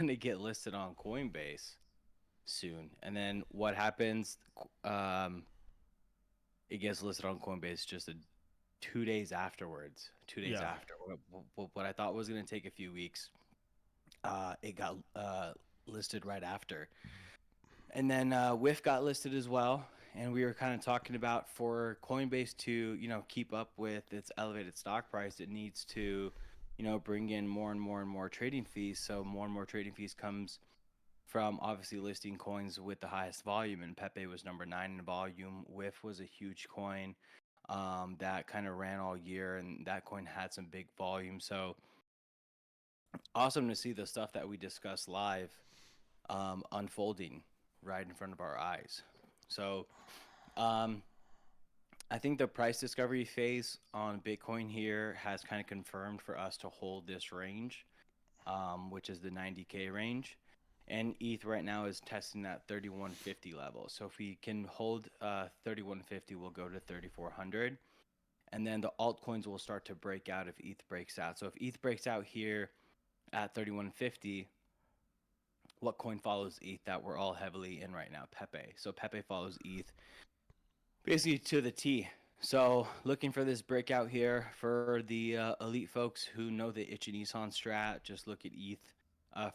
going to get listed on Coinbase soon. And then what happens? Um, it gets listed on Coinbase just 2 days afterwards. 2 days Yeah. after what I thought was going to take a few weeks, it got listed right after. And then WIF got listed as well. And we were kind of talking about for Coinbase to, keep up with its elevated stock price, it needs to, bring in more and more and more trading fees. So more and more trading fees comes from obviously listing coins with the highest volume. And Pepe was number 9 in volume. WIF was a huge coin that kind of ran all year, and that coin had some big volume. So awesome to see the stuff that we discussed live unfolding right in front of our eyes. So um, I think the price discovery phase on Bitcoin here has kind of confirmed for us to hold this range, which is the 90K range. And ETH right now is testing that 3150 level. So if we can hold 3150, we'll go to 3400. And then the altcoins will start to break out if ETH breaks out. So if ETH breaks out here at 3150, what coin follows ETH that we're all heavily in right now? Pepe. So Pepe follows ETH basically to the T. So looking for this breakout here for the elite folks who know the Ichiban strat. Just look at ETH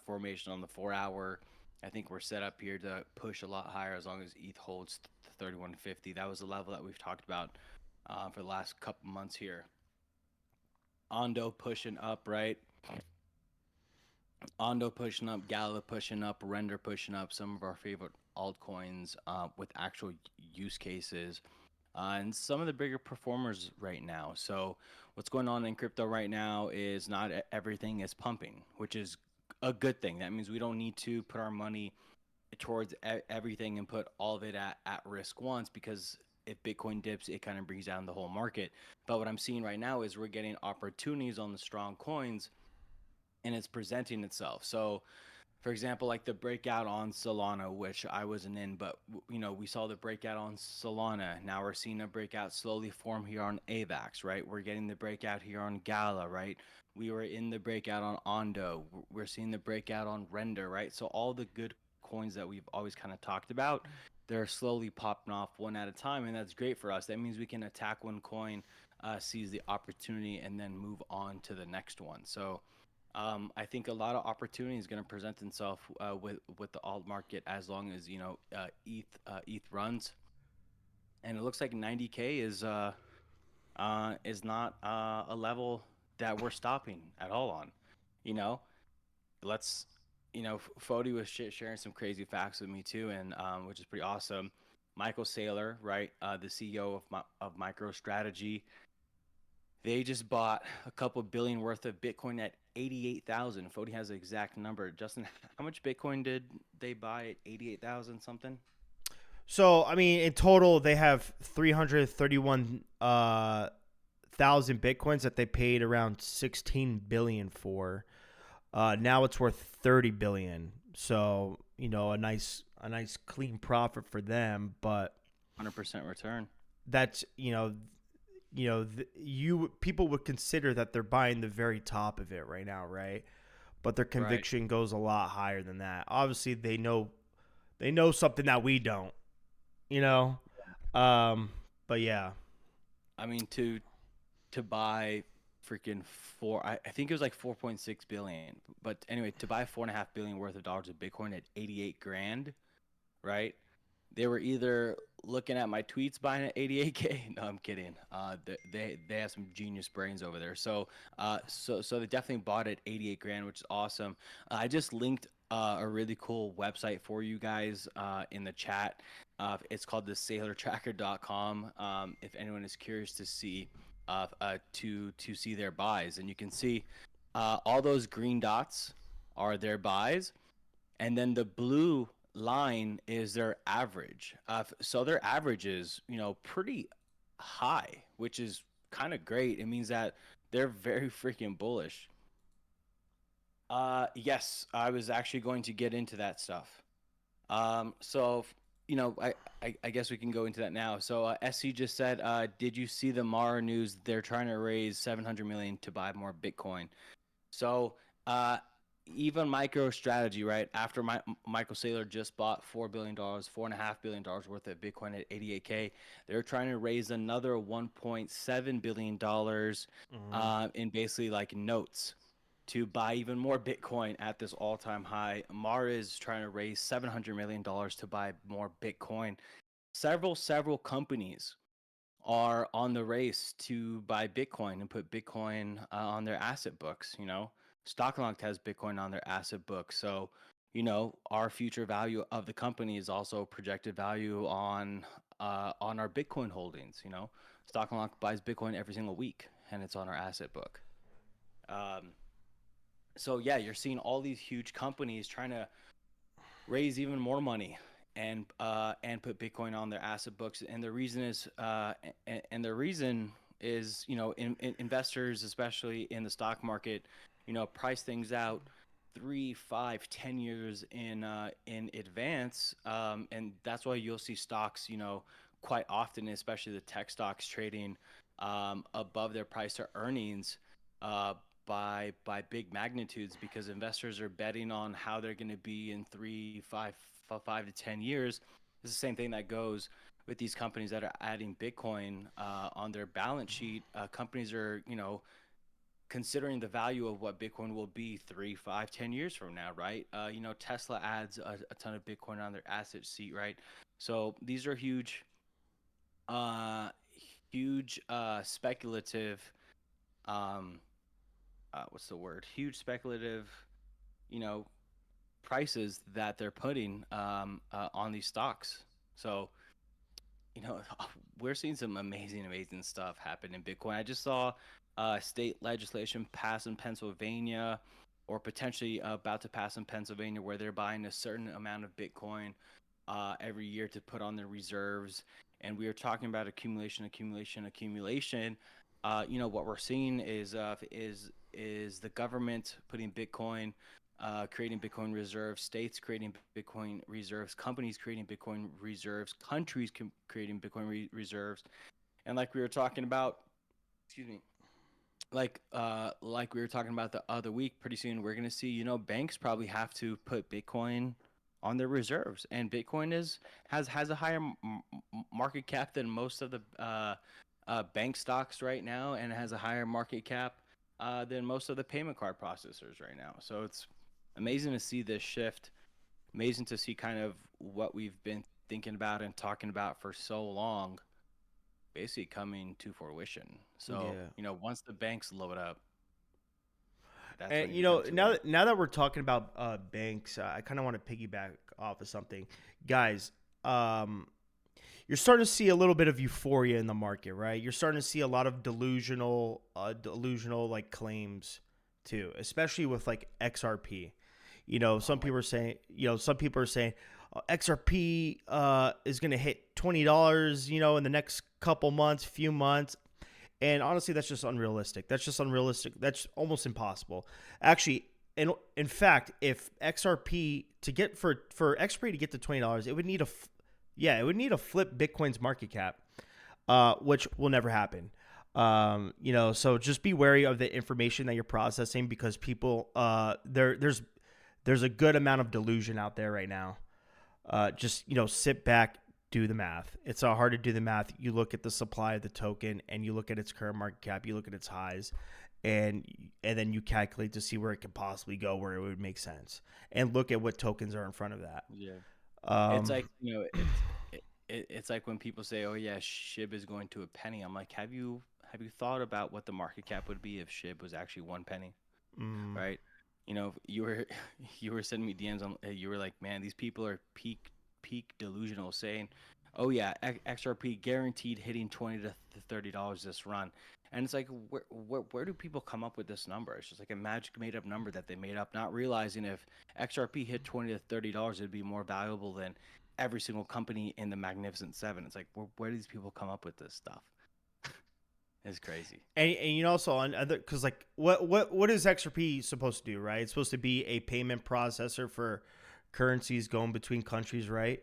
formation on the 4 hour. I think we're set up here to push a lot higher as long as ETH holds 3150. That was the level that we've talked about for the last couple months here. Ondo pushing up, right? Ondo pushing up, Gala pushing up, Render pushing up, some of our favorite altcoins with actual use cases, and some of the bigger performers right now. So, what's going on in crypto right now is not everything is pumping, which is a good thing. That means we don't need to put our money towards everything and put all of it at risk once, because if Bitcoin dips, it kind of brings down the whole market. But what I'm seeing right now is we're getting opportunities on the strong coins, and it's presenting itself. So, for example, like the breakout on Solana, which I wasn't in, but we saw the breakout on Solana. Now we're seeing a breakout slowly form here on AVAX, right? We're getting the breakout here on Gala, right? We were in the breakout on Ondo. We're seeing the breakout on Render, right? So all the good coins that we've always kind of talked about, they're slowly popping off one at a time, and that's great for us. That means we can attack one coin, seize the opportunity, and then move on to the next one. So I think a lot of opportunity is going to present itself with the alt market as long as ETH runs, and it looks like 90K is not a level that we're stopping at all on. You know, let's Fody was sharing some crazy facts with me too, and which is pretty awesome. Michael Saylor, right, the CEO of MicroStrategy, they just bought a couple billion worth of Bitcoin at 88,000. Fody has the exact number. Justin, how much Bitcoin did they buy at 88,000 something? So I mean, in total, they have 331 thousand bitcoins that they paid around 16 billion for. Now it's worth 30 billion. So a nice clean profit for them. But 100% return. that's you people would consider that they're buying the very top of it right now, right? But their Right. conviction goes a lot higher than that. Obviously, they know something that we don't. You know, um, but yeah. I mean, to buy freaking I think it was like 4.6 billion. But anyway, to buy 4.5 billion worth of dollars of Bitcoin at 88 grand, right? They were either looking at my tweets buying at 88K. No, I'm kidding. They have some genius brains over there. So they definitely bought it 88 grand, which is awesome. I just linked a really cool website for you guys in the chat. It's called the sailortracker.com. If anyone is curious to see to see their buys, and you can see all those green dots are their buys, and then the blue line is their average. So their average is, pretty high, which is kind of great. It means that they're very freaking bullish. Yes, I was actually going to get into that stuff. So I guess we can go into that now. So SC just said, did you see the Mara news? They're trying to raise 700 million to buy more Bitcoin. So even MicroStrategy, right? After Michael Saylor just bought $4 billion, $4.5 billion worth of Bitcoin at 88K, they're trying to raise another $1.7 billion Mhm. in basically like notes to buy even more Bitcoin at this all-time high. Mara is trying to raise $700 million to buy more Bitcoin. Several companies are on the race to buy Bitcoin and put Bitcoin on their asset books. Stocklocked has Bitcoin on their asset book. So, our future value of the company is also projected value on our Bitcoin holdings. Stocklock buys Bitcoin every single week, and it's on our asset book. Um, so yeah, you're seeing all these huge companies trying to raise even more money and put Bitcoin on their asset books. And the reason is investors, especially in the stock market, price things out 3, 5, 10 years in advance, and that's why you'll see stocks, quite often, especially the tech stocks trading above their price to earnings. By big magnitudes, because investors are betting on how they're going to be in 5 to 10 years. It's the same thing that goes with these companies that are adding Bitcoin on their balance sheet. Companies are, considering the value of what Bitcoin will be 3, 5, 10 years from now, right? Tesla adds a ton of Bitcoin on their asset sheet, right? So these are uh, huge speculative. Um, what's the word? Huge speculative, you know, prices that they're putting on these stocks. So, you know, we're seeing some amazing stuff happen in Bitcoin. I just saw state legislation pass in Pennsylvania, or potentially about to pass in Pennsylvania, where they're buying a certain amount of Bitcoin every year to put on their reserves. And we are talking about accumulation. What we're seeing is the government putting Bitcoin, creating Bitcoin reserves, states creating Bitcoin reserves, companies creating Bitcoin reserves, countries creating Bitcoin reserves, and like we were talking about, excuse me, like we were talking about the other week, pretty soon we're gonna see, banks probably have to put Bitcoin on their reserves, and Bitcoin has a higher market cap than most of the bank stocks right now, and it has a higher market cap than most of the payment card processors right now. So it's amazing to see this shift. Amazing to see kind of what we've been thinking about and talking about for so long basically coming to fruition. So, Yeah. once the banks load up, that's And when it becomes too late. now that we're talking about banks, I kind of want to piggyback off of something, guys. Um, you're starting to see a little bit of euphoria in the market, right? You're starting to see a lot of delusional like claims too, especially with like XRP. Oh my, Some people are saying XRP is going to hit $20, in the next couple months, few months. And honestly, that's just unrealistic. That's just unrealistic. That's almost impossible. Actually, in fact, if XRP to get for XRP to get to $20, it would need it would need to flip Bitcoin's market cap, which will never happen. So just be wary of the information that you're processing, because people, there's a good amount of delusion out there right now. Just sit back, do the math. It's not hard to do the math. You look at the supply of the token, and you look at its current market cap. You look at its highs, and then you calculate to see where it could possibly go, where it would make sense, and look at what tokens are in front of that. yeah. It's Um, like, it's like when people say, "Oh yeah, SHIB is going to a penny." I'm like, have you thought about what the market cap would be if SHIB was actually 1 penny, mm, right? You were you were sending me DMs on, you were like, "Man, these people are peak delusional, saying, "Oh yeah, XRP guaranteed hitting $20 to $30 this run." And it's like, where do people come up with this number? It's just like a magic made up number that they made up, not realizing if XRP hit $20 to $30, it'd be more valuable than every single company in the Magnificent Seven. It's like, where do these people come up with this stuff? It's crazy. and also on other, because like what is XRP supposed to do, right? It's supposed to be a payment processor for currencies going between countries, right?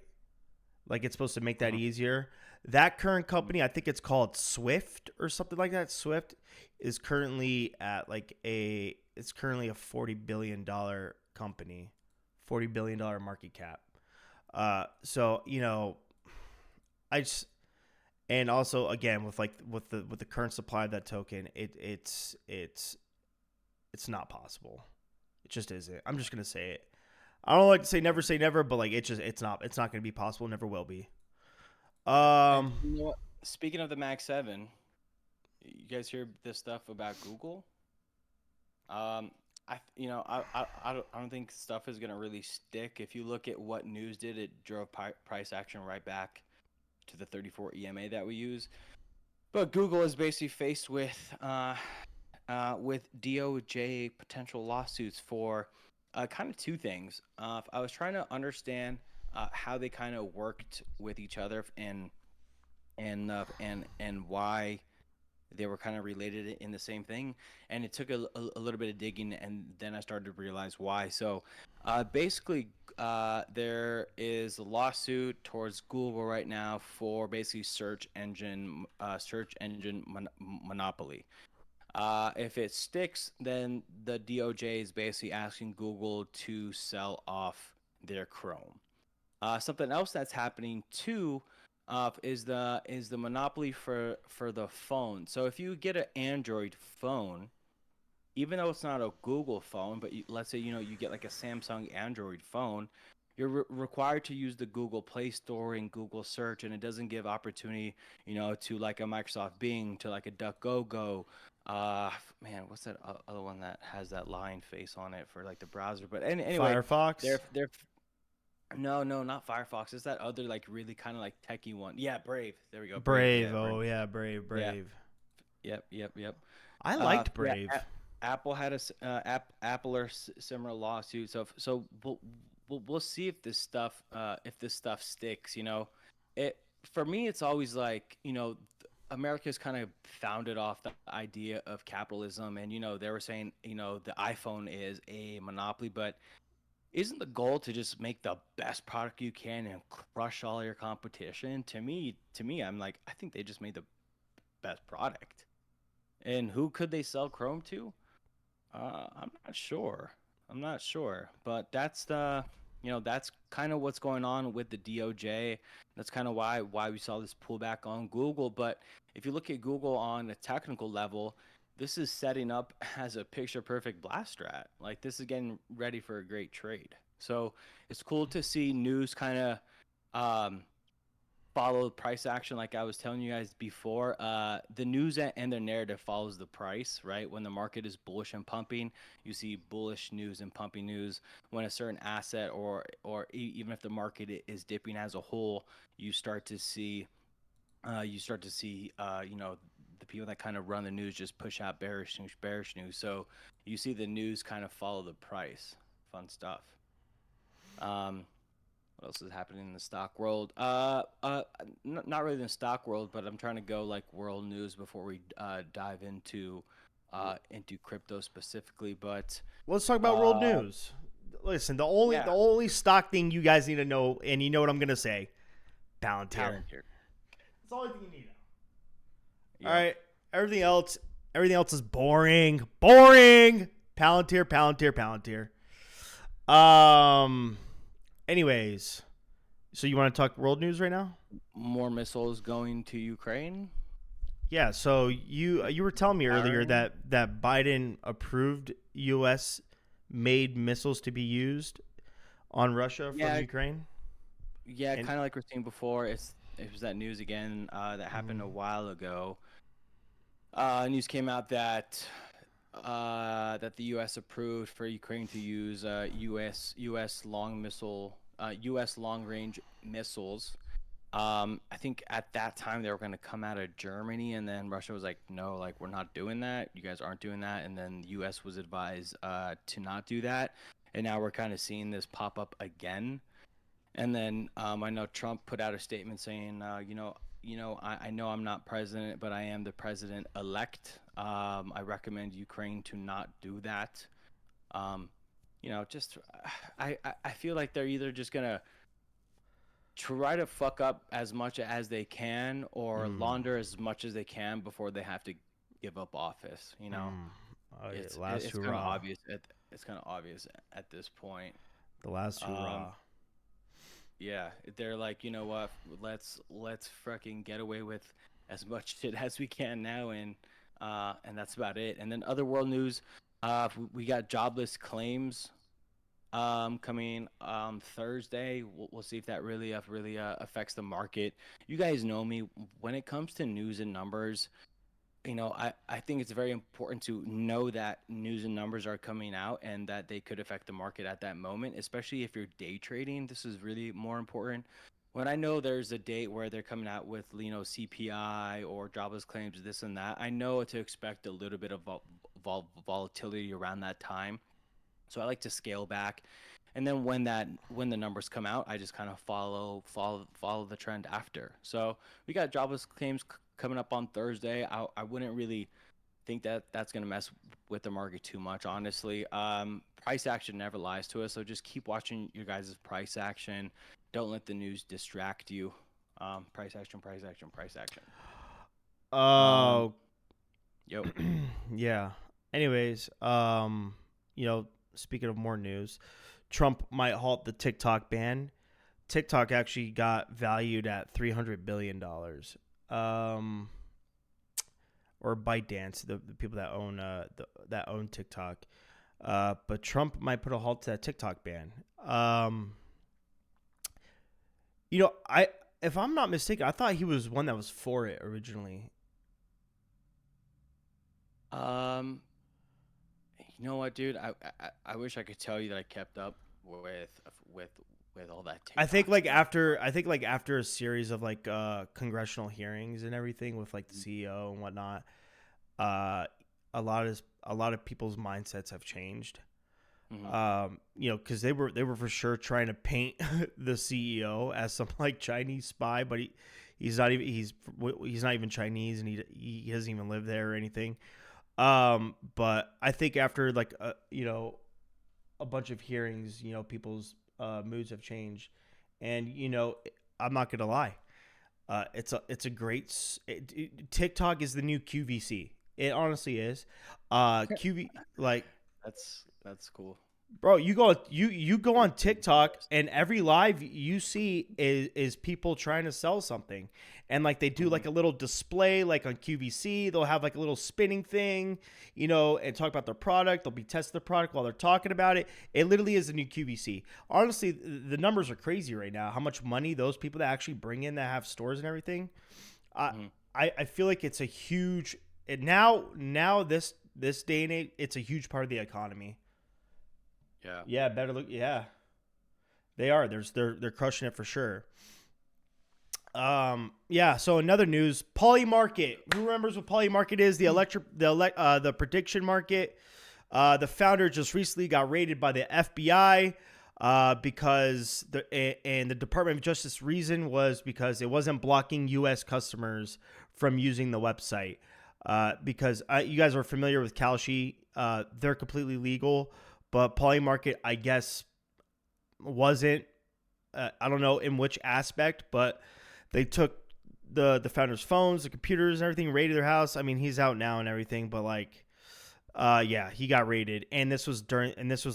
Like it's supposed to make that Mhm. easier. That current company, I think it's called Swift or something like that. Swift is currently at like it's currently a $40 billion company, $40 billion market cap. So I just and also again with like with the current supply of that token, it's not possible. It just isn't. I'm just gonna say it. I don't like to say never, but like it's not gonna be possible. Never will be. And Um, you know what? Speaking of the Max 7, you guys hear this stuff about Google? Um, I don't think stuff is gonna really stick. If you look at what news did, it drove price action right back to the 34 EMA that we use. But Google is basically faced with DOJ potential lawsuits for kind of two things. I was trying to understand how they kind of worked with each other and why they were kind of related in the same thing, and it took a little bit of digging, and then I started to realize why. So basically there is a lawsuit towards Google right now for basically search engine monopoly. If it sticks, then the DOJ is basically asking Google to sell off their Chrome. Something else that's happening too is the monopoly for the phone. So if you get an Android phone, even though it's not a Google phone, but let's say you get like a Samsung Android phone, you're required to use the Google Play Store and Google Search, and it doesn't give opportunity, to like a Microsoft Bing, to like a DuckDuckGo. Man, what's that other one that has that lion face on it for like the browser? But anyway, Firefox, they're no, no, not Firefox. It's that other like really kind of like techie one. Yeah, Brave. There we go. Brave. Brave. Yeah, Brave. Oh yeah, Brave, Yeah. Brave. Yep. Yep. Yep. I liked Yeah. Brave. Apple had Apple or similar lawsuit. So we'll see if this stuff sticks. It for me it's always like America's kind of founded off the idea of capitalism, and they were saying the iPhone is a monopoly, but isn't the goal to just make the best product you can and crush all your competition? To me, I'm like, I think they just made the best product. And who could they sell Chrome to? I'm not sure. I'm not sure, but that's kind of what's going on with the DOJ. That's kind of why we saw this pullback on Google. But if you look at Google on a technical level, this is setting up as a picture perfect blast strat. Like this is getting ready for a great trade. So it's cool to see news kind of um, follow price action like I was telling you guys before. The news and their narrative follows the price, right? When the market is bullish and pumping, you see bullish news and pumping news. When a certain asset even if the market is dipping as a whole, you start to see the people that kind of run the news just push out bearish news. So you see the news kind of follow the price. Fun stuff. Um, what else is happening in the stock world? Not really in the stock world, but I'm trying to go like world news before we dive into crypto specifically. But Let's talk about world uh, news. Listen, the yeah, only stock thing you guys need to know, and you know what I'm gonna say, Palantir. Palantir. That's the only thing you need to know. All Yep. right, everything else is boring. Boring. Palantir, Palantir, Palantir. Anyways, so you want to talk world news right now? More missiles going to Ukraine. Yeah. So you were telling me earlier Firing. that Biden approved U.S. made missiles to be used on Russia from Yeah, Ukraine. yeah, And kind of like we're seeing before. It was that news again that happened mm, a while ago. News came out that the U.S. approved for Ukraine to use U.S. long range missiles. I think at that time they were going to come out of Germany, and then Russia was like, "No, like we're not doing that. You guys aren't doing that." And then the U.S. was advised to not do that, and now we're kind of seeing this pop up again. And then I know Trump put out a statement saying, I know I'm not president, but I am the president elect. I recommend Ukraine to not do that. Just I feel like they're either just gonna try to fuck up as much as they can or Mm, launder as much as they can before they have to give up office. You know, mm. Oh, yeah, it's last it's kind of hurrah. obvious it's kind of obvious at this point. The last Um, hurrah. yeah, they're like, you know what? Let's freaking get away with as much shit as we can now, and that's about it. And then other world news, we got jobless claims coming Thursday. We'll see if that really affects the market. You guys know me when it comes to news and numbers. I think it's very important to know that news and numbers are coming out and that they could affect the market at that moment, especially if you're day trading. This is really more important. When I know there's a date where they're coming out with, CPI or jobless claims, this and that, I know to expect a little bit of volatility around that time. So I like to scale back. And then when the numbers come out, I just kind of follow the trend after. So we got jobless claims coming up on Thursday. I wouldn't really think that that's going to mess with the market too much, honestly. Price action never lies to us, so just keep watching your guys' price action. Don't let the news distract you. Price action, price action, price action. Um, Oh, yo, yeah. Anyways, speaking of more news, Trump might halt the TikTok ban. TikTok actually got valued at $300 billion. Um, or ByteDance, the people that own that own TikTok. But Trump might put a halt to that TikTok ban. Um, I if I'm not mistaken, I thought he was one that was for it originally. um, you know what, dude? I wish I could tell you that I kept up with with all that I think TikTok like stuff. after I think like after a series of like congressional hearings and everything with like the CEO and whatnot, uh, a lot of people's mindsets have changed. Mm-hmm. Because they were for sure trying to paint the CEO as some like Chinese spy, but he's not even Chinese, and he doesn't even live there or anything. But I think after like a bunch of hearings, people's moods have changed, and I'm not gonna lie, it's a great TikTok is the new QVC. It honestly is. QV like That's cool. Bro, you go on Pretty TikTok close. and every live you see is people trying to sell something. And like they do Mm-hmm. like a little display like on QVC, they'll have like a little spinning thing, and talk about their product. They'll be testing the product while they're talking about it. It literally is a new QVC. Honestly, the numbers are crazy right now. How much money those people that actually bring in that have stores and everything. I Mm-hmm. I feel like it's a huge now this day and age, it's a huge part of the economy. Yeah. Yeah, better look. Yeah, they are. They're crushing it for sure. Yeah. So another news, Poly Market. Who remembers what Poly Market is? The prediction market. The founder just recently got raided by the FBI. Because the Department of Justice reason was because it wasn't blocking U.S. customers from using the website. Because you guys are familiar with Kalshi, they're completely legal, but Poly Market, I guess, wasn't. I don't know in which aspect, but they took the founder's phones, the computers, and everything, raided their house. I mean, he's out now and everything, but like, yeah, he got raided, and this was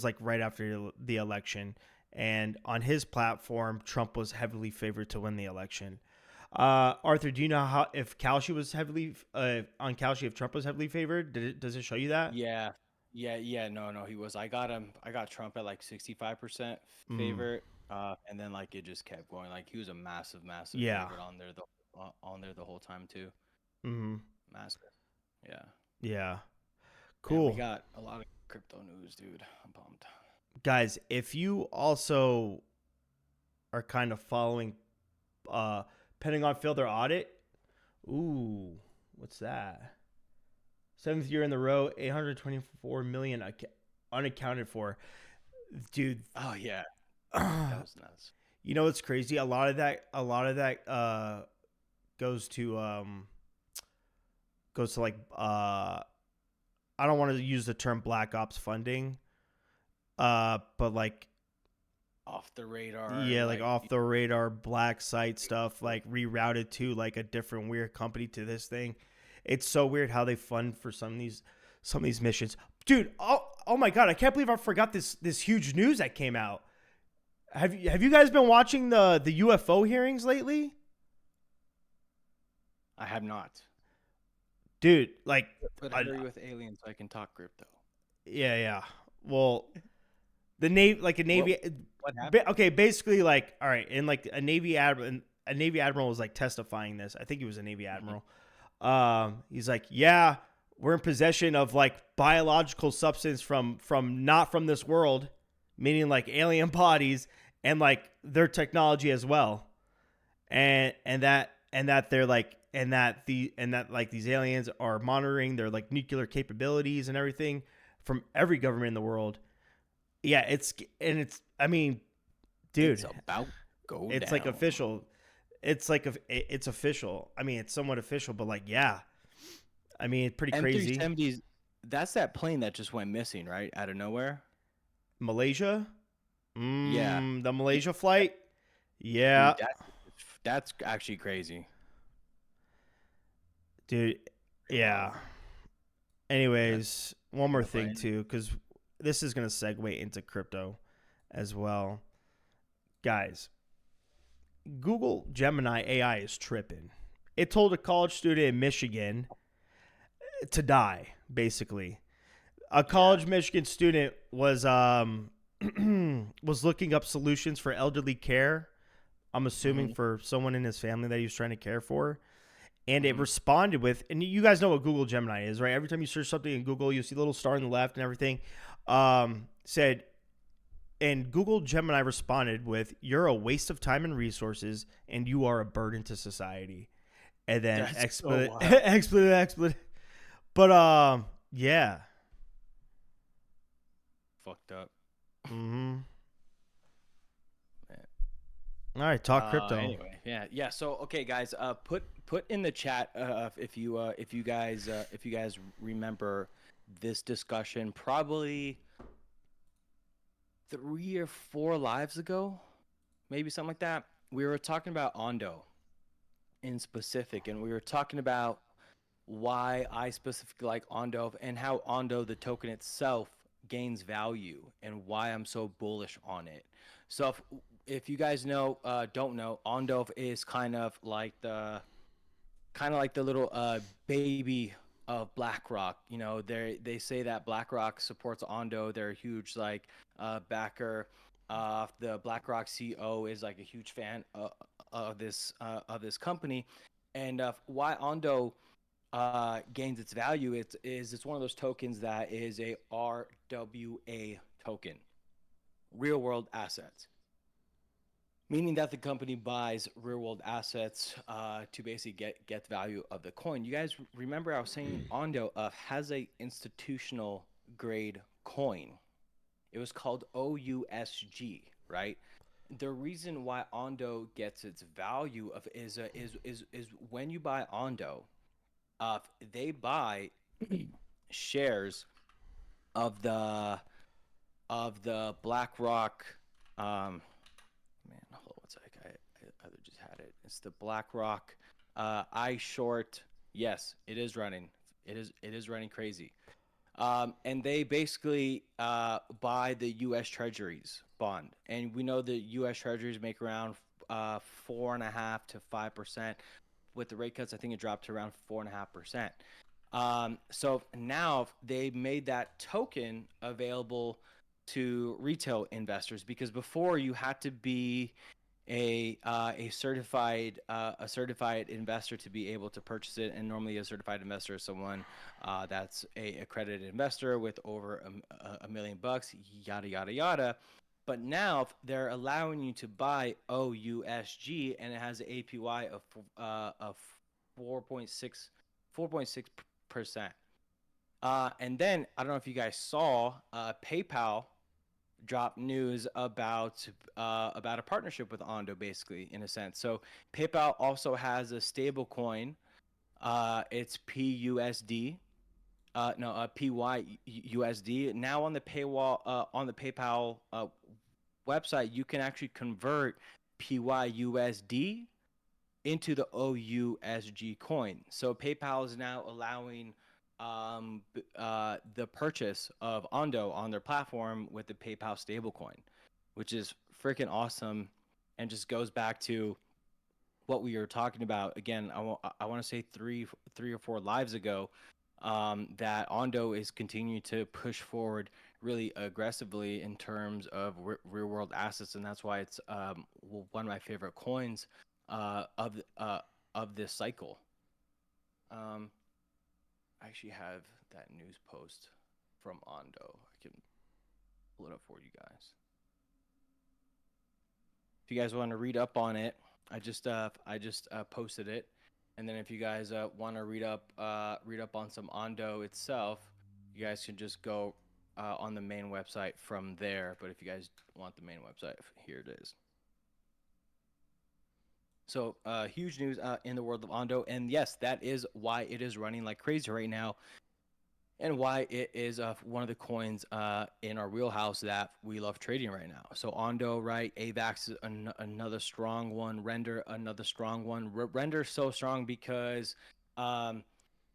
like right after the election, and on his platform, Trump was heavily favored to win the election. Arthur, do you know how if Kalshi was heavily on Kalshi if Trump was heavily favored? Does it show you that? Yeah. Yeah. No, no, he was. I got him. I got Trump at like 65% Mm, favorite. And then like it just kept going. Like he was a massive yeah. favorite on there the whole time too. Mm, Massive. Yeah. yeah. Man, we Cool. got a lot of crypto news, dude. I'm pumped. Guys, if you also are kind of following uh Pentagon failed their audit. Ooh, what's that? Seventh year in the row, 824 million unaccounted for. Dude, Oh yeah, that was nuts. what's crazy? A lot of that goes to like I don't want to use the term black ops funding, but like off the radar, Yeah, like like off the radar black site stuff, like rerouted to like a different weird company to this thing. It's so weird how they fund for some of these missions. Dude, oh my god, I can't believe I forgot this huge news that came out. Have you guys been watching the UFO hearings lately? I have not. Dude, like But I uh, agree with aliens, so I can talk crypto. yeah, yeah. Well, the navy, like a What navy, what happened? okay, basically like all right, and like a navy admiral was like testifying this. I think he was a navy Hmm. admiral. He's like, yeah, we're in possession of like biological substance from not from this world, meaning like alien bodies and like their technology as well, and that they're like and that like these aliens are monitoring their like nuclear capabilities and everything from every government in the world. Yeah, it's I mean, It's dude, about to go it's like down. official. It's official. I mean, it's somewhat official, but like, yeah, I mean, it's pretty crazy. M370s. That's that plane that just went missing, right, out of nowhere. Malaysia, Yeah, the yeah, Malaysia flight, yeah, dude, that's actually crazy. dude, yeah. That's Anyways, one more thing terrifying. too, because this is gonna segue into crypto as well, guys. Google Gemini AI is tripping. It told a college student in Michigan to die, basically. A Yeah. college Michigan student was was looking up solutions for elderly care. I'm assuming Hmm. for someone in his family that he was trying to care for. And it Hmm. responded with, and you guys know what Google Gemini is, right? Every time you search something in Google, you see a little star on the left and everything. Said, and Google Gemini responded with, "You're a waste of time and resources, and you are a burden to society." And then That's so expletive, wild. expletive. But yeah. Fucked up, Mm-hmm. man. All right, talk crypto. Anyway, yeah, yeah. So, okay, guys, put in the chat if you guys remember this discussion probably 3 or 4 lives ago, maybe something like that. We were talking about Ondo in specific, and we were talking about why I specifically like Ondo and how Ondo, the token itself, gains value and why I'm so bullish on it. So if you guys don't know, Ondo is kind of like the little baby of BlackRock. You know, they say that BlackRock supports Ondo. They're a huge like backer. The BlackRock CEO is like a huge fan of this company, and why Ondo gains its value. It's one of those tokens that is a RWA token, real world assets, meaning that the company buys real world assets to basically get the value of the coin. You guys remember I was saying Ondo has a institutional grade coin. It was called OUSG, right? The reason why Ondo gets its value of is when you buy Ondo, uh, they buy shares of the BlackRock. Man, hold on one sec. I just had it. It's the BlackRock. I short. Yes, it is running. It is running crazy. And they basically buy the U.S. Treasuries bond, and we know the U.S. Treasuries make around 4.5 to 5%. With the rate cuts, I think it dropped to around 4.5%. So now they made that token available to retail investors because before you had to be a certified investor to be able to purchase it, and normally a certified investor is someone that's a accredited investor with over a million bucks, yada yada yada. But now they're allowing you to buy OUSG, and it has an APY of 4.6 4.6%. And then I don't know if you guys saw PayPal drop news about a partnership with Ondo, basically in a sense. So PayPal also has a stable coin. It's PUSD. No, PYUSD. Now on the paywall on the PayPal website, you can actually convert PYUSD into the OUSG coin. So PayPal is now allowing the purchase of Ondo on their platform with the PayPal stablecoin, which is freaking awesome, and just goes back to what we were talking about again. I want to say three or four lives ago, that Ondo is continuing to push forward really aggressively in terms of real world assets, and that's why it's one of my favorite coins of this cycle. I actually have that news post from Ondo. I can pull it up for you guys. If you guys want to read up on it, I just posted it, and then if you guys want to read up on some Ondo itself, you guys can just go on the main website from there. But if you guys want the main website, here it is. So huge news in the world of Ondo, and yes, that is why it is running like crazy right now, and why it is one of the coins in our wheelhouse that we love trading right now. So Ondo, right? AVAX is another strong one. Render, another strong one. Render so strong because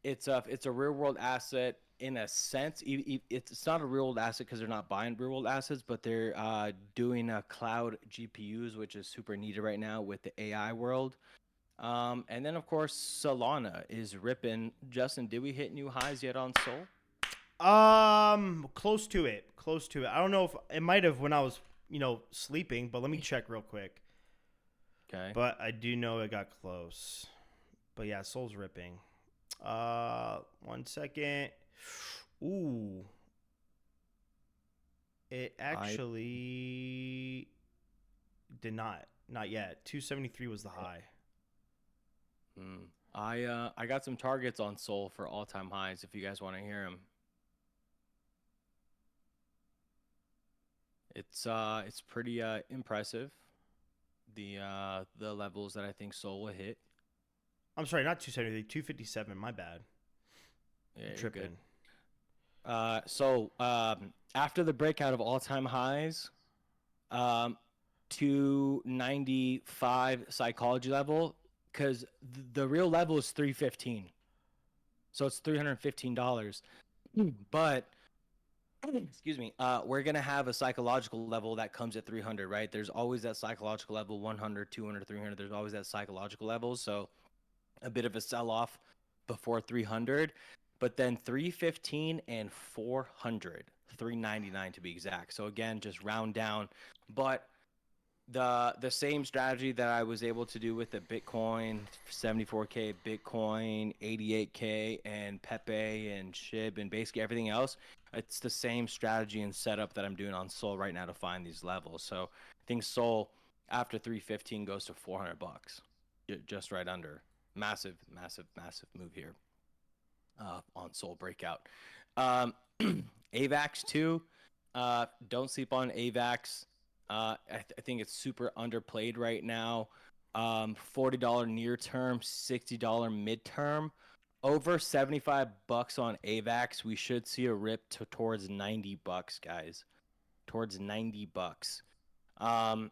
it's a real world asset in a sense. It's not a real world asset because they're not buying real world assets, but they're doing cloud GPUs, which is super needed right now with the AI world. And then of course Solana is ripping. Justin, did we hit new highs yet on Sol? Close to it. Close to it. I don't know if it might have when I was, sleeping, but let me check real quick. Okay. But I do know it got close. But yeah, Soul's ripping. 1 second. Ooh. It actually did not. Not yet. 273 was the high. I got some targets on Sol for all time highs. If you guys want to hear them, it's pretty impressive. The levels that I think Sol will hit. I'm sorry, not 273, 257. My bad. Yeah, I'm tripping. So after the breakout of all time highs, 295 psychology level, because the real level is 315. So it's $315. But excuse me, we're going to have a psychological level that comes at 300, right? There's always that psychological level, 100, 200, 300. There's always that psychological level. So a bit of a sell off before 300, but then 315 and 400, 399 to be exact. So again, just round down. But the same strategy that I was able to do with the Bitcoin, 74K Bitcoin, 88K, and Pepe and Shib and basically everything else, it's the same strategy and setup that I'm doing on Sol right now to find these levels. So I think Sol after 315 goes to $400, just right under. Massive move here on Sol breakout. AVAX too. Don't sleep on AVAX. I think it's super underplayed right now. $40 near term, $60 midterm, over $75 on AVAX. We should see a rip towards $90, guys. Towards $90. And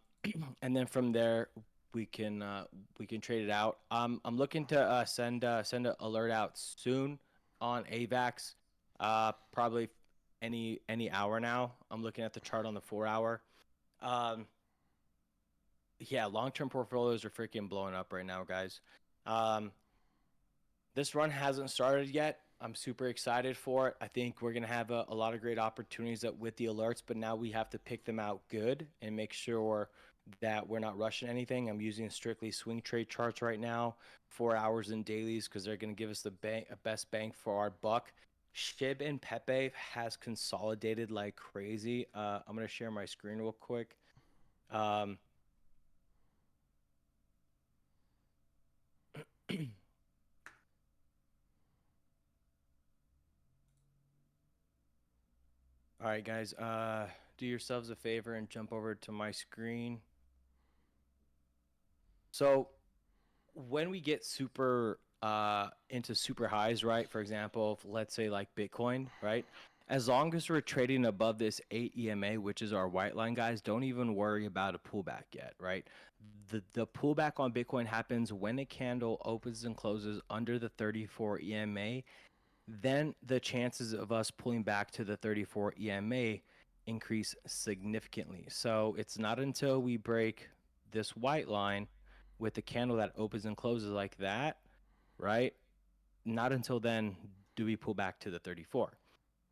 then from there we can trade it out. I'm looking to send an alert out soon on AVAX. Probably any hour now. I'm looking at the chart on the 4-hour. Yeah, long-term portfolios are freaking blowing up right now, guys. This run hasn't started yet. I'm super excited for it. I think we're going to have a lot of great opportunities with the alerts, but now we have to pick them out good and make sure that we're not rushing anything. I'm using strictly swing trade charts right now, 4 hours and dailies, because they're going to give us the best bang for our buck. Shib and Pepe has consolidated like crazy. I'm going to share my screen real quick. All right, guys, do yourselves a favor and jump over to my screen. So when we get super into super highs, right? For example, let's say like Bitcoin, right? as long as we're trading above this 8 EMA, which is our white line, guys, don't even worry about a pullback yet, right? The pullback on Bitcoin happens when a candle opens and closes under the 34 EMA. Then the chances of us pulling back to the 34 EMA increase significantly. So it's not until we break this white line with the candle that opens and closes like that, right? Not until then do we pull back to the 34.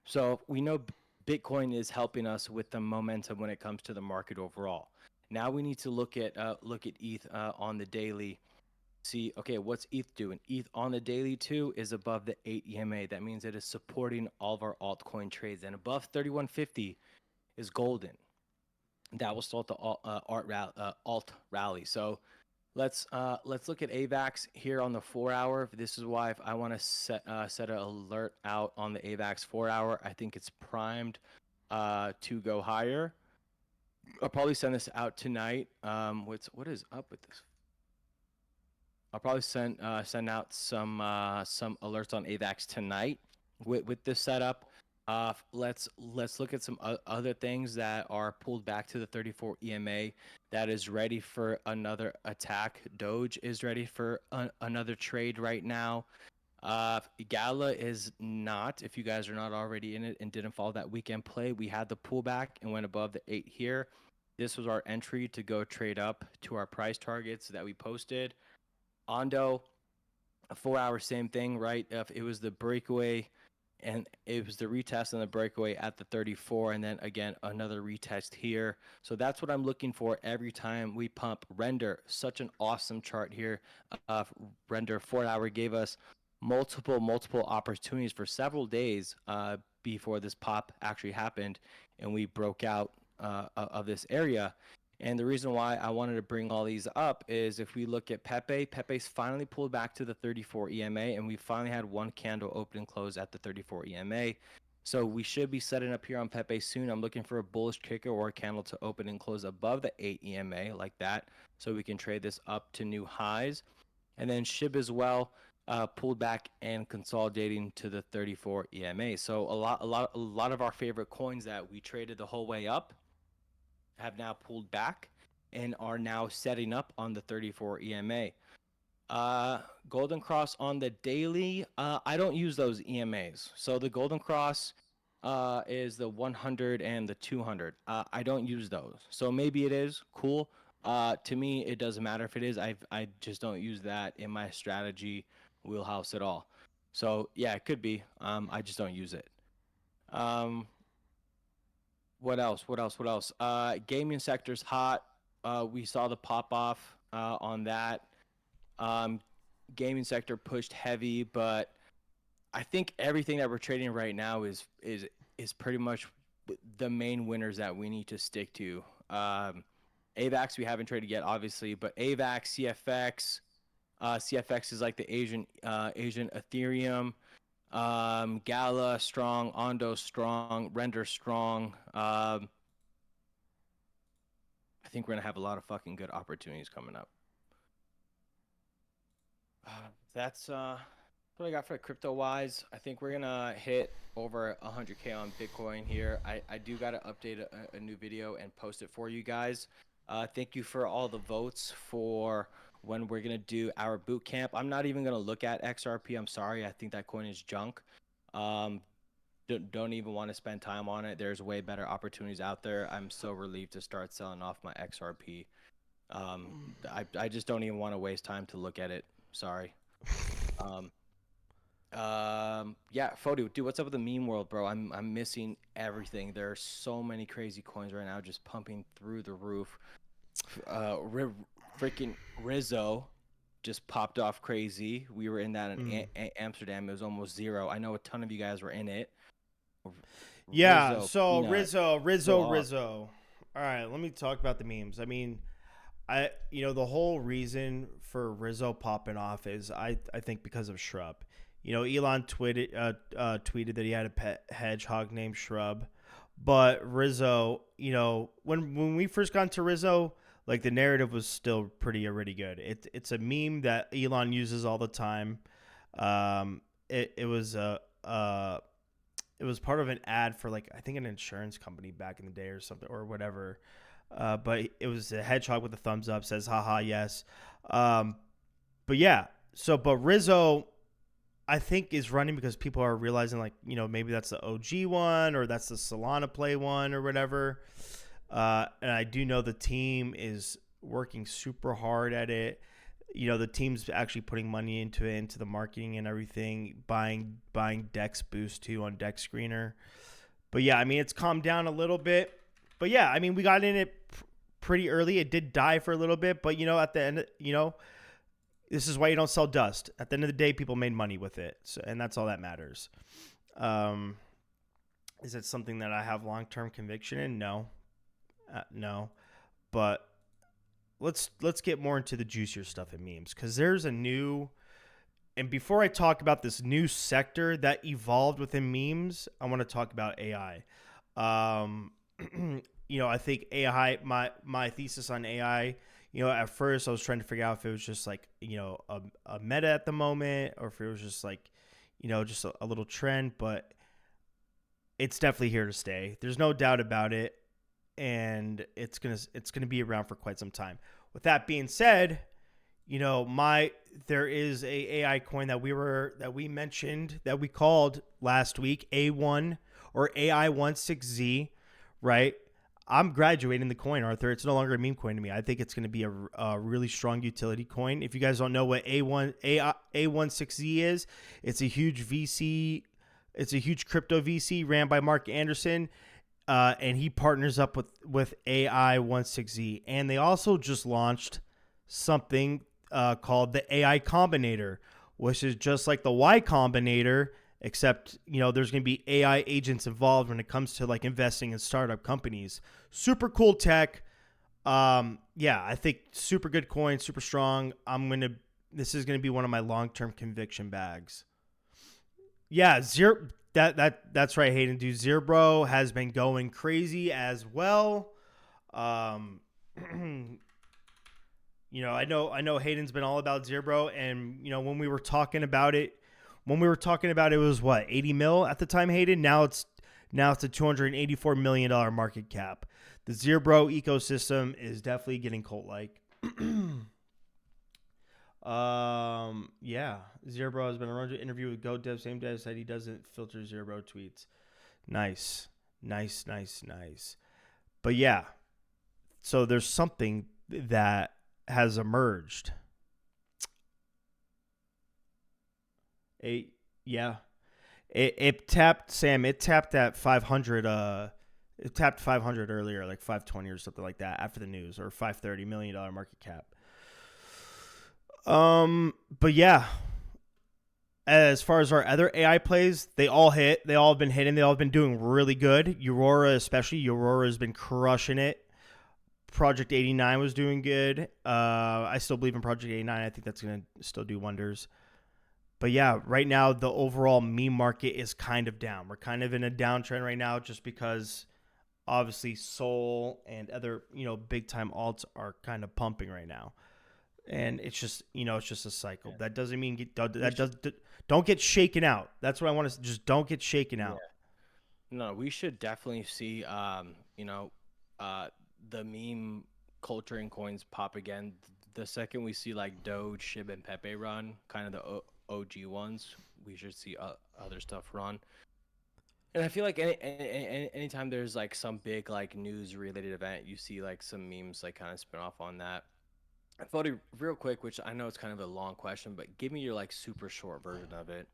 So we know Bitcoin is helping us with the momentum when it comes to the market overall. Now we need to look at ETH on the daily. See, okay, what's ETH doing? ETH on the daily too is above the 8 EMA. That means it is supporting all of our altcoin trades, and above 3150 is golden. That will start the alt rally. So let's look at AVAX here on the 4 hour. This is why if I want to set an alert out on the AVAX 4 hour, I think it's primed to go higher. I'll probably send this out tonight. What is up with this? I'll probably send out some alerts on AVAX tonight with this setup. Let's look at some other things that are pulled back to the 34 EMA that is ready for another attack. Doge is ready for another trade right now. Gala is not. If you guys are not already in it and didn't follow that weekend play, we had the pullback and went above the 8 here. This was our entry to go trade up to our price targets that we posted. Ondo, a 4 hour, same thing, right? If it was the breakaway and it was the retest and the breakaway at the 34, and then again another retest here. So that's what I'm looking for every time we pump. Render, such an awesome chart here. Render 4 hour gave us multiple opportunities for several days before this pop actually happened, and we broke out of this area. And the reason why I wanted to bring all these up is if we look at Pepe's finally pulled back to the 34 EMA, and we finally had one candle open and close at the 34 EMA. So we should be setting up here on Pepe soon. I'm looking for a bullish kicker or a candle to open and close above the 8 EMA like that, so we can trade this up to new highs. And then SHIB as well, pulled back and consolidating to the 34 EMA. So a lot of our favorite coins that we traded the whole way up have now pulled back and are now setting up on the 34 EMA. Golden Cross on the daily, I don't use those EMAs. So the Golden Cross is the 100 and the 200. I don't use those. So maybe it is cool. To me, it doesn't matter if it is. I just don't use that in my strategy wheelhouse at all. So yeah, it could be. I just don't use it. What else? Gaming sector's hot. We saw the pop off on that. Gaming sector pushed heavy, but I think everything that we're trading right now is pretty much the main winners that we need to stick to. AVAX we haven't traded yet, obviously, but AVAX, CFX, CFX is like the Asian Ethereum. Gala strong, Ondo strong, Render strong. I think we're gonna have a lot of fucking good opportunities coming up. That's what I got for crypto wise. I think we're gonna hit over 100K on Bitcoin here. I do gotta update a new video and post it for you guys. Thank you for all the votes for when we're gonna do our boot camp. I'm not even gonna look at XRP. I'm sorry. I think that coin is junk. Don't even want to spend time on it. There's way better opportunities out there. I'm so relieved to start selling off my XRP. I just don't even want to waste time to look at it. Sorry. Yeah, Fodu, dude, what's up with the meme world, bro? I'm missing everything. There are so many crazy coins right now just pumping through the roof. Freaking Rizzo just popped off crazy. We were in that in Amsterdam. It was almost zero. I know a ton of you guys were in it. Yeah, Rizzo, so Peanut, Rizzo. All right, let me talk about the memes. I mean, the whole reason for Rizzo popping off is I think because of Shrub. Elon tweeted that he had a pet hedgehog named Shrub, but Rizzo, when we first got into Rizzo, like the narrative was still pretty good. It's a meme that Elon uses all the time. It was it was part of an ad for like I think an insurance company back in the day or something or whatever. But it was a hedgehog with a thumbs up, says haha yes. Um, but yeah, so but Rizzo I think is running because people are realizing like maybe that's the OG one or that's the Solana play one or whatever. And I do know the team is working super hard at it. The team's actually putting money into it, into the marketing and everything, buying Dex Boost too on Dex Screener. But yeah, I mean it's calmed down a little bit. But yeah, I mean we got in it pretty early. It did die for a little bit, but at the end, this is why you don't sell dust. At the end of the day, people made money with it, so, and that's all that matters. Is it something that I have long-term conviction in? No, no. But let's get more into the juicier stuff in memes because there's a new. And before I talk about this new sector that evolved within memes, I want to talk about AI. I think AI. My thesis on AI. At first I was trying to figure out if it was just like, a meta at the moment or if it was just like, just a little trend, but it's definitely here to stay. There's no doubt about it. And it's going to be around for quite some time. With that being said, there is a AI coin that we mentioned that we called last week A1 or AI16Z, right? I'm graduating the coin, Arthur. It's no longer a meme coin to me. I think it's going to be a really strong utility coin. If you guys don't know what A16Z is, it's a huge VC. It's a huge crypto VC ran by Mark Anderson, and he partners up with AI16Z. And they also just launched something called the AI Combinator, which is just like the Y Combinator, except there's going to be AI agents involved when it comes to like investing in startup companies. Super cool tech. Yeah, I think super good coin, super strong. This is going to be one of my long-term conviction bags. Yeah, that's right, Hayden. Dude, Zerbro has been going crazy as well. Um I know Hayden's been all about Zerbro, and when we were talking about it, it was what 80 mil at the time, Hayden. Now it's a $284 million market cap. The Zerbro ecosystem is definitely getting cult like. Yeah, Zerbro has been around to interview with GoDev. Same day said he doesn't filter Zerbro tweets. Nice. But yeah, so there's something that has emerged. Yeah. It tapped Sam. It tapped at 500. It tapped 500 earlier, like 520 or something like that after the news, or $530 million market cap. But yeah, as far as our other AI plays, they all hit. They all have been hitting. They all have been doing really good. Aurora, especially. Aurora has been crushing it. Project 89 was doing good. I still believe in Project 89. I think that's going to still do wonders. But yeah, right now the overall meme market is kind of down. We're kind of in a downtrend right now just because obviously Sol and other, big time alts are kind of pumping right now. And it's just, it's just a cycle. Yeah. That doesn't mean don't get shaken out. That's what I want to just don't get shaken out. No, we should definitely see the meme culture and coins pop again. The second we see like Doge, Shib, and Pepe run, kind of the OG ones, we should see other stuff run. And I feel like anytime there's like some big like news related event, you see like some memes like kind of spin off on that. Fody, real quick, which I know it's kind of a long question, but give me your like super short version of it.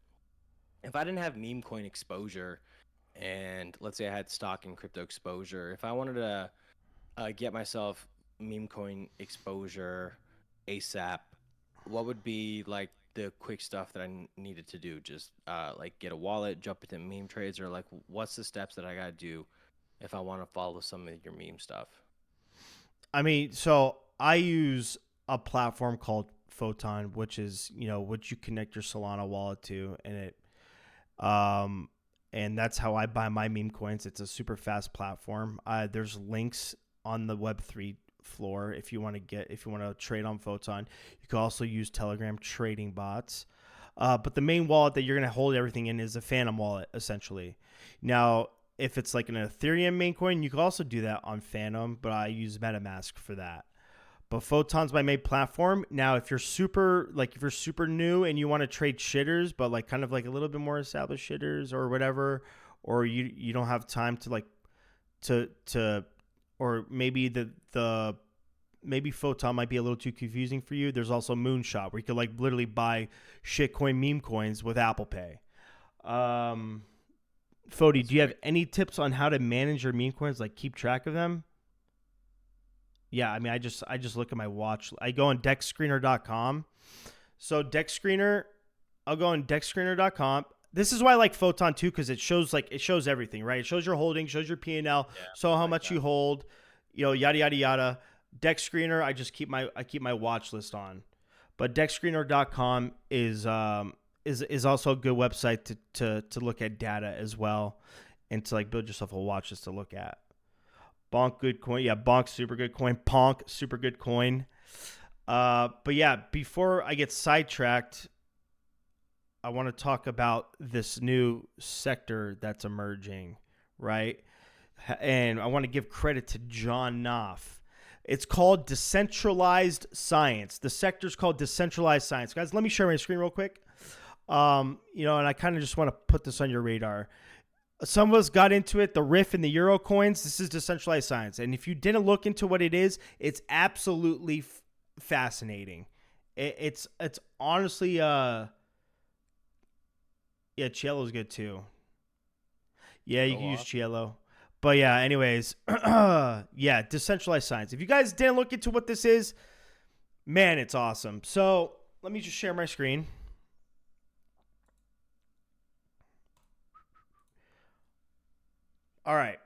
If I didn't have meme coin exposure, and let's say I had stock and crypto exposure, if I wanted to get myself meme coin exposure ASAP, what would be like the quick stuff that I needed to do? Just like get a wallet, jump into meme trades, or like what's the steps that I gotta do if I want to follow some of your meme stuff? I mean, so I use a platform called Photon, which is which you connect your Solana wallet to, and that's how I buy my meme coins. It's a super fast platform. There's links on the Web3 floor if you want to trade on Photon. You can also use Telegram trading bots. But the main wallet that you're going to hold everything in is a Phantom wallet, essentially. Now, if it's like an Ethereum main coin, you can also do that on Phantom, but I use MetaMask for that. But Photon's my main platform. Now, if you're super new and you want to trade shitters, but like kind of like a little bit more established shitters or whatever, or you don't have time to like to or maybe the maybe Photon might be a little too confusing for you. There's also Moonshot where you could like literally buy shitcoin meme coins with Apple Pay. Fody, That's do you have great. any tips on how to manage your meme coins, like keep track of them? Yeah, I mean, I just look at my watch. I go on dexscreener.com. So DexScreener, I'll go on dexscreener.com. This is why I like Photon too, because it shows everything, right? It shows your holding, shows your P&L, Yeah, so I how like much that. you hold, yada yada yada. DexScreener, I keep my watch list on. But dexscreener.com is also a good website to look at data as well, and to like build yourself a watch list to look at. Bonk, good coin. Yeah, Bonk, super good coin. Ponk, super good coin. But yeah, before I get sidetracked, I want to talk about this new sector that's emerging, right? And I want to give credit to John Knopf. It's called decentralized science. The sector's called decentralized science. Guys, let me share my screen real quick. And I kind of just want to put this on your radar. Some of us got into it, the riff and the euro coins. This is decentralized science. And if you didn't look into what it is, it's absolutely fascinating. It's honestly yeah, Cielo good too. Yeah, you Go can use off. Cielo. But yeah, anyways, yeah, decentralized science. If you guys didn't look into what this is, man, it's awesome. So let me just share my screen. All right.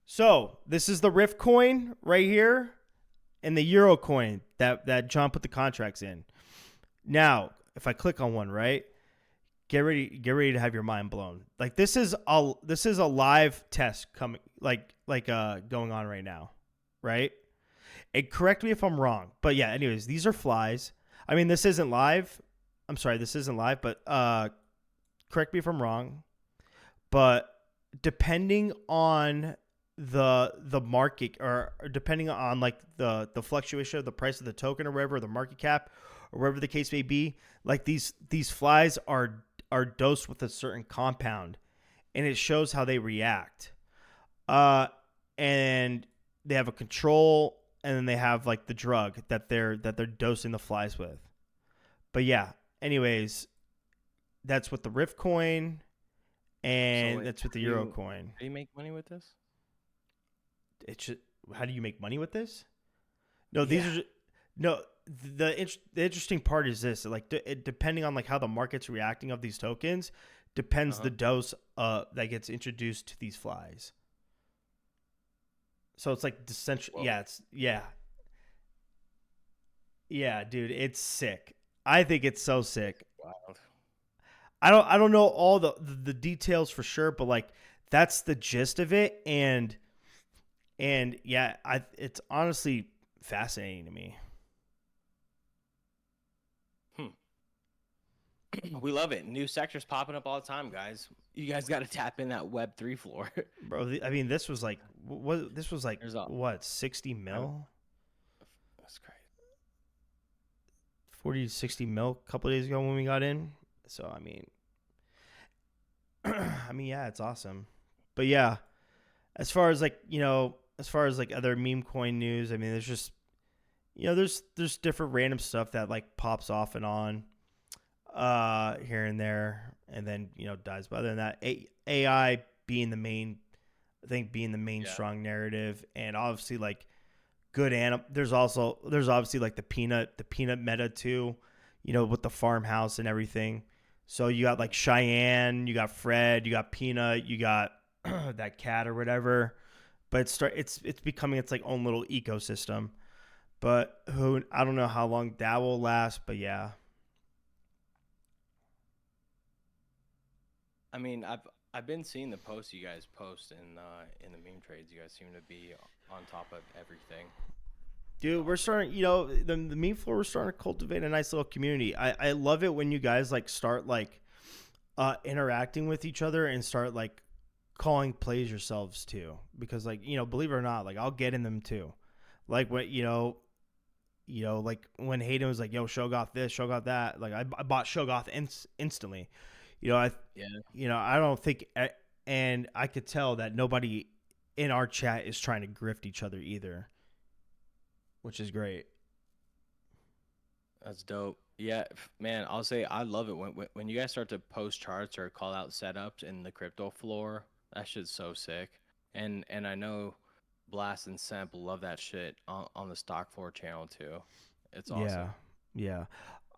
So this is the Rift coin right here and the Euro coin that John put the contracts in. Now, if I click on one, right? Get ready to have your mind blown. Like this is a live test coming going on right now, right? And correct me if I'm wrong, but yeah, anyways, these are flies. I mean, this isn't live. I'm sorry, this isn't live, but correct me if I'm wrong. But depending on the market, or depending on like the fluctuation of the price of the token or whatever, the market cap or whatever the case may be, like these flies are dosed with a certain compound, and it shows how they react. Uh, and they have a control, and then they have like the drug that they're dosing the flies with. But yeah, anyways, that's with the Rift coin, So and wait, that's with the Euro coin. how do you make money with this? It's just, how do you make money with this? No, these Yeah. are no. The interesting part is this: like depending on like how the market's reacting of these tokens, depends Uh-huh. the dose that gets introduced to these flies. So it's like decentral. Whoa. Yeah, yeah, dude, it's sick. I think it's so sick. Wild. I don't know all the details for sure, but like that's the gist of it, and yeah, it's honestly fascinating to me. Hmm. We love it. New sectors popping up all the time, guys. You guys got to tap in that Web 3 floor. Bro, I mean, this was like what? This was like There's a. what? 60 I'm, mil, that's crazy. 40 to 60 mil a couple of days ago when we got in. So I mean, I mean, yeah, it's awesome. But yeah, as far as like as far as like other meme coin news, I mean, there's just there's different random stuff that like pops off and on, here and there, and then dies. But other than that, AI being the main, I think being the main Yeah. strong narrative, and obviously like good anim. There's obviously like the peanut meta too, with the farmhouse and everything. So you got like Cheyenne, you got Fred, you got Peanut, you got that cat or whatever. But it's becoming its like own little ecosystem. But who I don't know how long that will last. But yeah, I mean, I've been seeing the posts you guys post in the meme trades. You guys seem to be on top of everything. Dude, we're starting, the meme floor, we're starting to cultivate a nice little community. I love it when you guys like start like interacting with each other and start like calling plays yourselves too. Because like, believe it or not, like I'll get in them too. Like when, like when Hayden was like, yo, Shogoth this, Shogoth that, like I bought Shogoth instantly. You know, I, Yeah, I don't think, and I could tell that nobody in our chat is trying to grift each other either, which is great. that's dope. Yeah, man, I'll say I love it when you guys start to post charts or call out setups in the crypto floor. That shit's so sick. And I know Blast and Semp love that shit on the stock floor channel too. It's Yeah, awesome. yeah.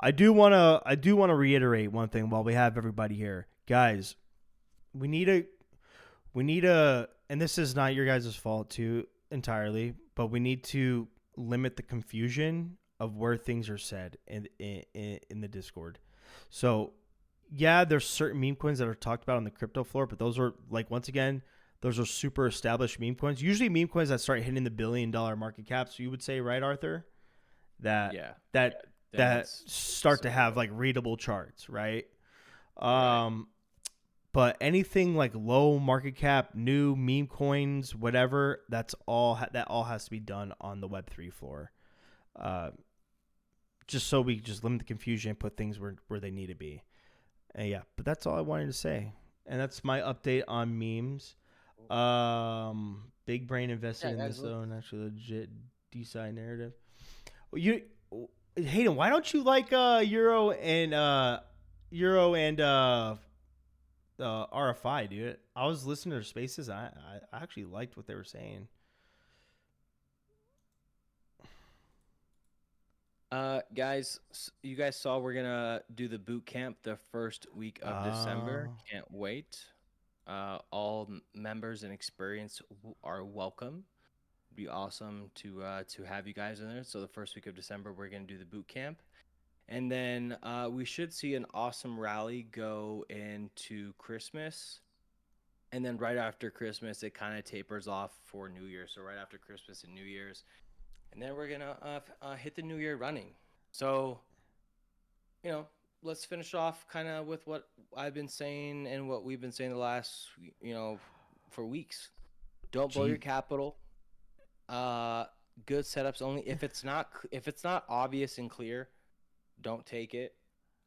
I do wanna reiterate one thing while we have everybody here, guys. We need a and this is not your guys' fault too entirely, but we need to limit the confusion of where things are said in the Discord. So yeah, there's certain meme coins that are talked about on the crypto floor, but those are like once again, those are super established meme coins. Usually meme coins that start hitting the $1 billion market cap. So you would say, right, Arthur, that Yeah, that yeah. Then that it's start to so have dope. like readable charts, right? Right. Um, but anything like low market cap, new meme coins, whatever, that all has to be done on the Web3 floor. Uh, just so we just limit the confusion and put things where they need to be. And yeah, but that's all I wanted to say. And that's my update on memes. Big brain invested Yeah, in guys. this though, and actually legit DeSci narrative. You Hayden, why don't you like Euro and RFI, dude? I was listening to their spaces. I actually liked what they were saying. Guys, you guys saw we're gonna do the boot camp the first week of December. Uh Can't wait. All members and experience are welcome. Be awesome to have you guys in there. So the first week of December, we're gonna do the boot camp, and then we should see an awesome rally go into Christmas, and then right after Christmas, it kind of tapers off for New Year. So right after Christmas and New Year's, and then we're gonna hit the New Year running. So you know, let's finish off kind of with what I've been saying and what we've been saying the last, you know, for weeks. Don't blow your G capital. Uh, Good setups only. If it's not obvious and clear, don't take it.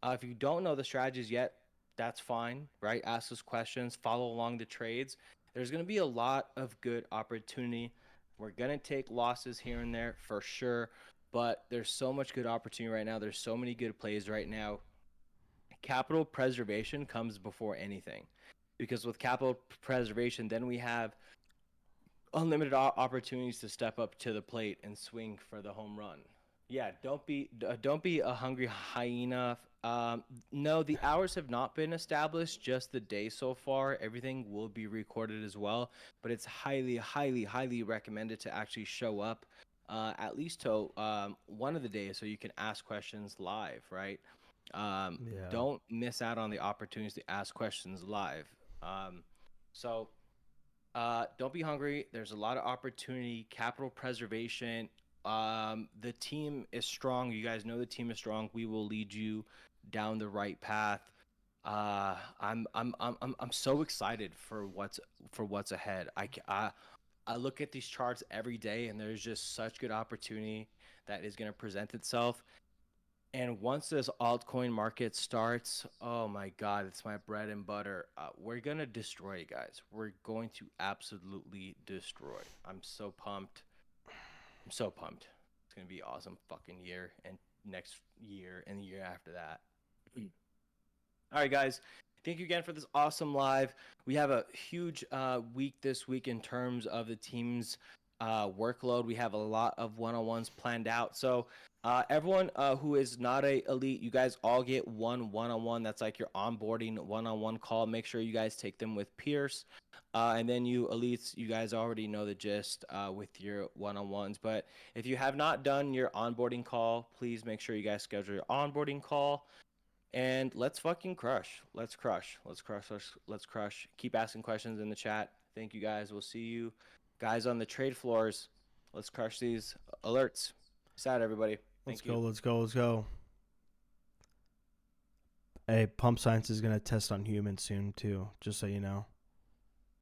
If you don't know the strategies yet, that's fine, right? Ask us questions, follow along the trades. There's going to be a lot of good opportunity. We're going to take losses here and there for sure, but there's so much good opportunity right now. There's so many good plays right now. Capital preservation comes before anything, because with capital preservation, then we have unlimited opportunities to step up to the plate and swing for the home run. Yeah, don't be a hungry hyena. No, the hours have not been established, just the day so far. Everything will be recorded as well, but it's highly recommended to actually show up at least to one of the days so you can ask questions live, right? Yeah. Don't miss out on the opportunities to ask questions live. Um, so don't be hungry. There's a lot of opportunity, capital preservation. The team is strong. You guys know the team is strong. We will lead you down the right path. I'm so excited for what's ahead. I look at these charts every day, and there's just such good opportunity that is going to present itself. And once this altcoin market starts, oh my God, it's my bread and butter. We're going to destroy it, guys. We're going to absolutely destroy. I'm so pumped. I'm so pumped. It's going to be awesome fucking year and next year and the year after that. All right, guys. Thank you again for this awesome live. We have a huge week this week in terms of the team's workload. We have a lot of one-on-ones planned out. So everyone who is not a elite, you guys all get one-on-one. That's like your onboarding one-on-one call. Make sure you guys take them with Pierce. And then you elites, you guys already know the gist with your one-on-ones. But if you have not done your onboarding call, please make sure you guys schedule your onboarding call. And let's fucking crush. Let's crush. Let's crush. Let's crush. Keep asking questions in the chat. Thank you guys. We'll see you guys on the trade floors. Let's crush these alerts. Sad, everybody. Let's Thank go. you. Let's go. Let's go. Hey, pump science is gonna test on humans soon too. Just so you know.